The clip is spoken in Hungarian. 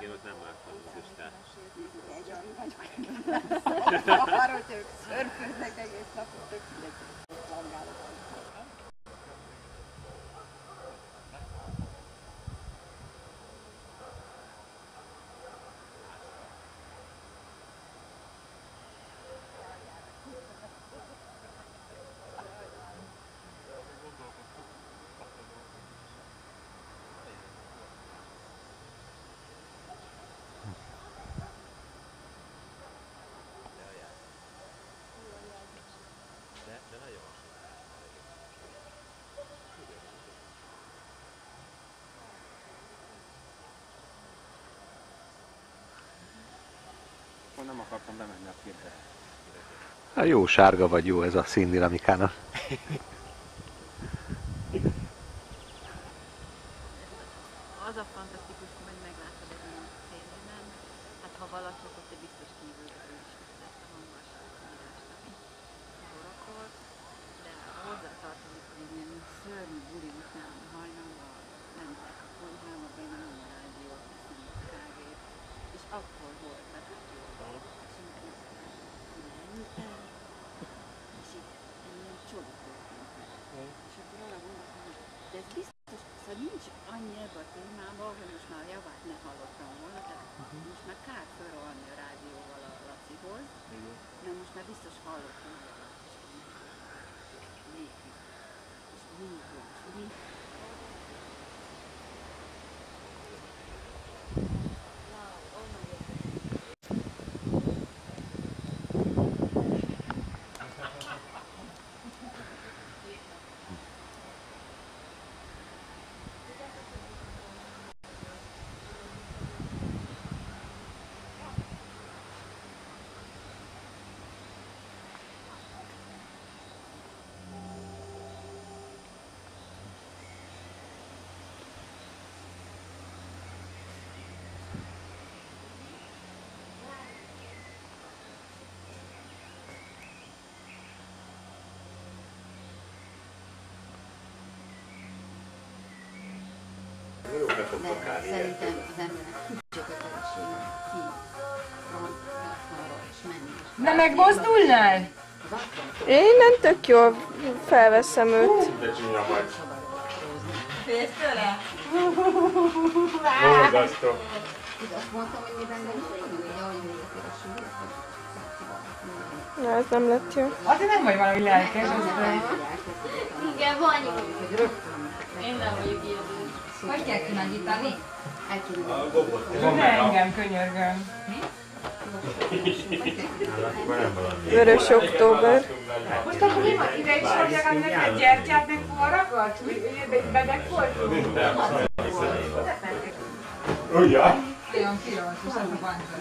Én ott nem láttam az Isten. Egy olyan vagyok. Arra, hogy ők szörfőznek egész napot, tök mindegy, langálok. Nem akartam bemenni a képbe. Hát jó sárga vagy, jó ez a színdinamikának. Az a fantasztikus, hogy meglátod egy ilyen szélében, hát ha valaki, akkor te biztos kívülről is lesz a hangosságírásnak. Sorokról, de hozzátartozik, hogy ilyen szörnyű buli után hajnalban nem lehet a konyhába, benne nem a rádiót, viszont a kávét, és akkor volt tehát jó. És itt egy ilyen csoda történt meg. És akkor arra gondoltam, hogy de ez biztos, szóval nincs annyi ebben a témában, hogy most már a javát ne hallottam volna, tehát most már kár fölrohanni a rádióval a Lacihoz, mert most már biztos hallottam a javát. És mi? De szerintem az embernek kicsi kötelessége ki van arra és menni. Na megmozdulnál? Én innen tök jól felveszem őt. De csúnya vagy. Félsz tőle? Borzasztó. Azt mondtam, hogy mi benne is végül, hogy nézek a súlyt. Na, ez nem lett jó. Azért nem vagy valami lelkes, az Igen, van. Én nem vagyok ilyen. hogy kell kinagyítani? Ne engem, könyörgöm. Vörös október. Most akkor mi van? Ide is hagyják neked gyertyát, meg poharakat? Bedek voltunk? Ugye? Nagyon piros, és az a bankra.